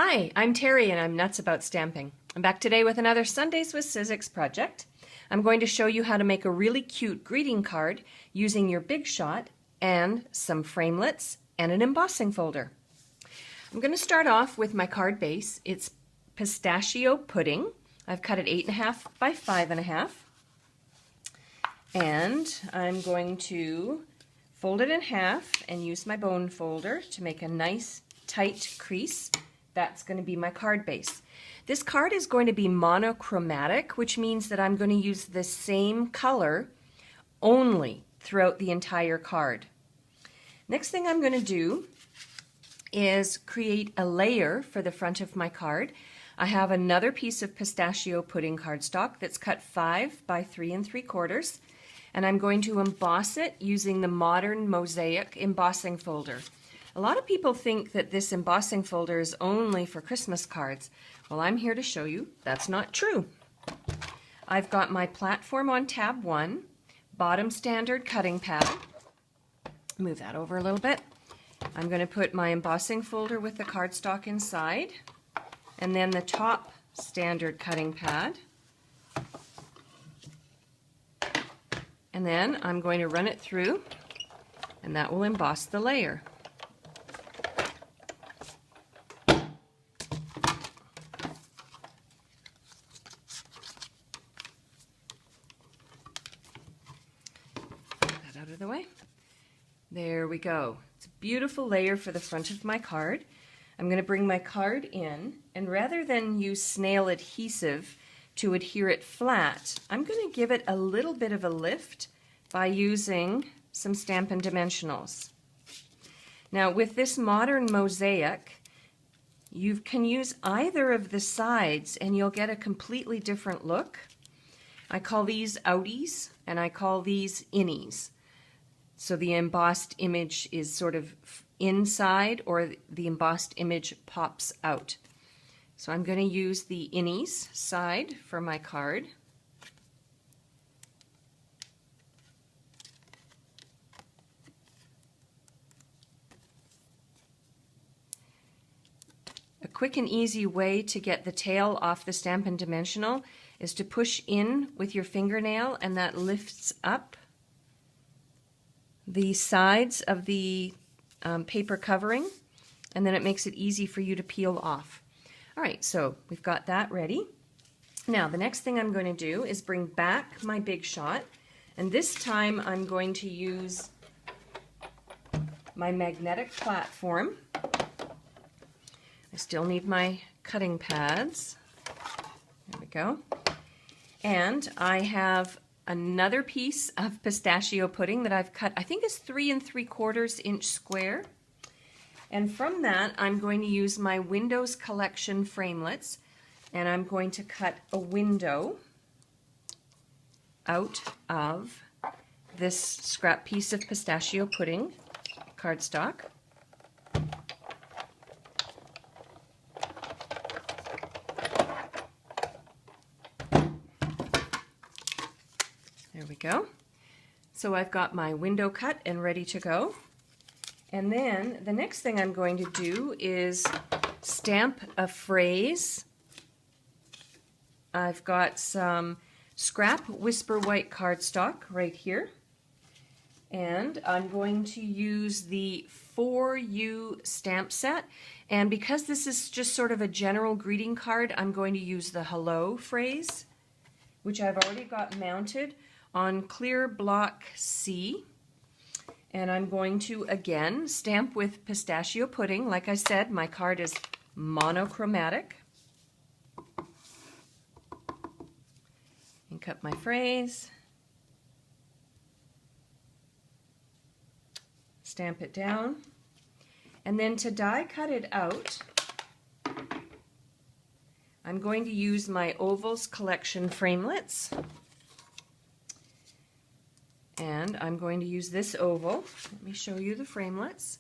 Hi, I'm Terry and I'm nuts about stamping. I'm back today with another Sundays with Sizzix project. I'm going to show you how to make a really cute greeting card using your Big Shot and some framelits and an embossing folder. I'm going to start off with my card base. It's pistachio pudding. I've cut it 8.5 by 5.5. And I'm going to fold it in half and use my bone folder to make a nice tight crease. That's going to be my card base. This card is going to be monochromatic, which means that I'm going to use the same color only throughout the entire card. Next thing I'm going to do is create a layer for the front of my card. I have another piece of pistachio pudding cardstock that's cut 5 by 3 3/4, and I'm going to emboss it using the modern Mosaic embossing folder. A lot of people think that this embossing folder is only for Christmas cards. Well, I'm here to show you that's not true. I've got my platform on tab 1, bottom standard cutting pad. Move that over a little bit. I'm going to put my embossing folder with the cardstock inside, and then the top standard cutting pad. And then I'm going to run it through, and that will emboss the layer. Out of the way. There we go. It's a beautiful layer for the front of my card. I'm going to bring my card in, and rather than use snail adhesive to adhere it flat, I'm going to give it a little bit of a lift by using some Stampin' Dimensionals. Now with this modern Mosaic, you can use either of the sides and you'll get a completely different look. I call these outies and I call these innies. So the embossed image is sort of inside, or the embossed image pops out. So I'm going to use the innies side for my card. A quick and easy way to get the tail off the Stampin' Dimensional is to push in with your fingernail, and that lifts up the sides of the paper covering, and then it makes it easy for you to peel off. All right, so we've got that ready. Now the next thing I'm going to do is bring back my Big Shot, and this time I'm going to use my magnetic platform. I still need my cutting pads. There we go. And I have another piece of pistachio pudding that I've cut, I think is 3 3/4 inch square. And from that, I'm going to use my Windows Collection framelits, and I'm going to cut a window out of this scrap piece of pistachio pudding cardstock. There we go. So I've got my window cut and ready to go. And then the next thing I'm going to do is stamp a phrase. I've got some scrap Whisper White cardstock right here. And I'm going to use the For You stamp set. And because this is just sort of a general greeting card, I'm going to use the hello phrase, which I've already got mounted on clear block C. And I'm going to again stamp with pistachio pudding. Like I said, my card is monochromatic. And cut my phrase. Stamp it down. And then to die cut it out, I'm going to use my Ovals Collection framelits. And I'm going to use this oval. Let me show you the framelits.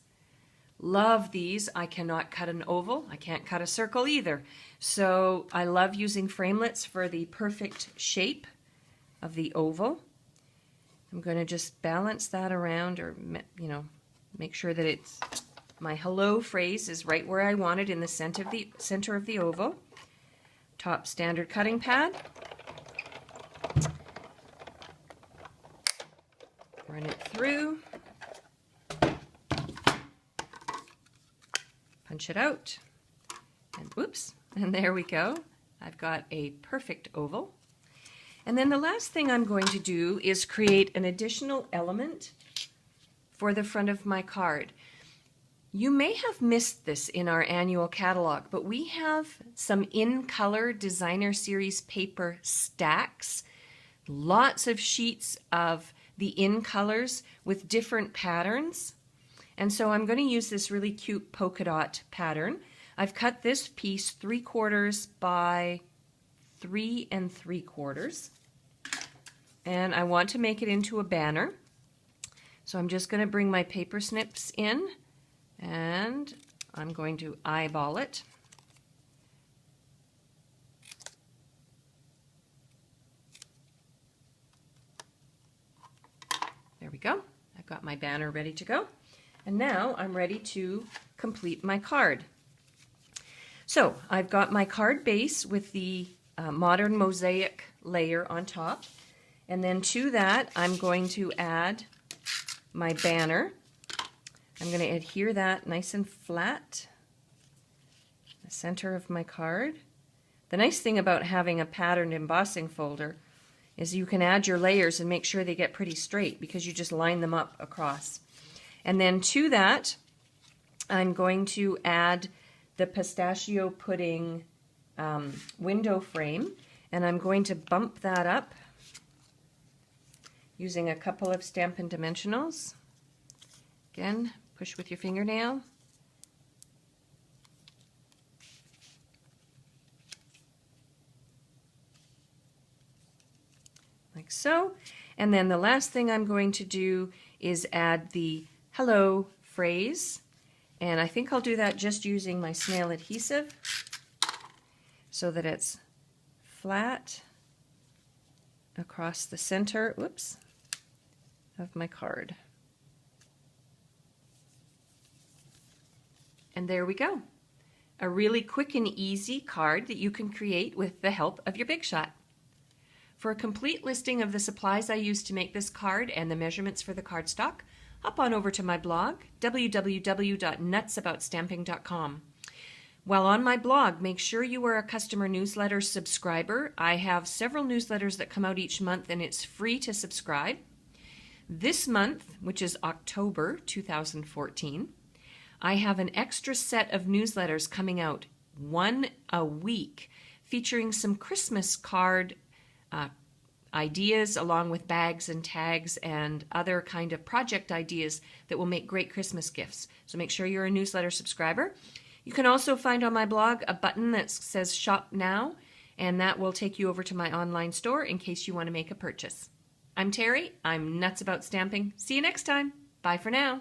Love these. I cannot cut an oval. I can't cut a circle either. So I love using framelits for the perfect shape of the oval. I'm going to just balance that around, or make sure that it's My hello phrase is right where I want it, in the center of the oval. Top standard cutting pad. Run it through. Punch it out. And whoops, and there we go. I've got a perfect oval. And then the last thing I'm going to do is create an additional element for the front of my card. You may have missed this in our annual catalog, but we have some in color designer series paper stacks, lots of sheets of the in colors with different patterns. And so I'm going to use this really cute polka dot pattern. I've cut this piece 3/4 by 3 3/4, and I want to make it into a banner. So I'm just going to bring my paper snips in, and I'm going to eyeball it. There we go. I've got my banner ready to go. And now I'm ready to complete my card. So I've got my card base with the modern mosaic layer on top. And then to that, I'm going to add my banner. I'm going to adhere that nice and flat, the center of my card. The nice thing about having a patterned embossing folder is you can add your layers and make sure they get pretty straight because you just line them up across. And then to that, I'm going to add the pistachio pudding window frame, and I'm going to bump that up using a couple of Stampin' Dimensionals. Again, push with your fingernail. Like so. And then the last thing I'm going to do is add the hello phrase. And I think I'll do that just using my snail adhesive so that it's flat across the center, whoops, of my card. And there we go. A really quick and easy card that you can create with the help of your Big Shot. For a complete listing of the supplies I used to make this card and the measurements for the cardstock, hop on over to my blog, www.nutsaboutsstamping.com. While on my blog, make sure you are a customer newsletter subscriber. I have several newsletters that come out each month, and it's free to subscribe. This month, which is October 2014, I have an extra set of newsletters coming out, one a week, featuring some Christmas card ideas along with bags and tags and other kind of project ideas that will make great Christmas gifts. So make sure you're a newsletter subscriber. You can also find on my blog a button that says Shop Now, and that will take you over to my online store in case you want to make a purchase. I'm Terri. I'm nuts about stamping. See you next time. Bye for now.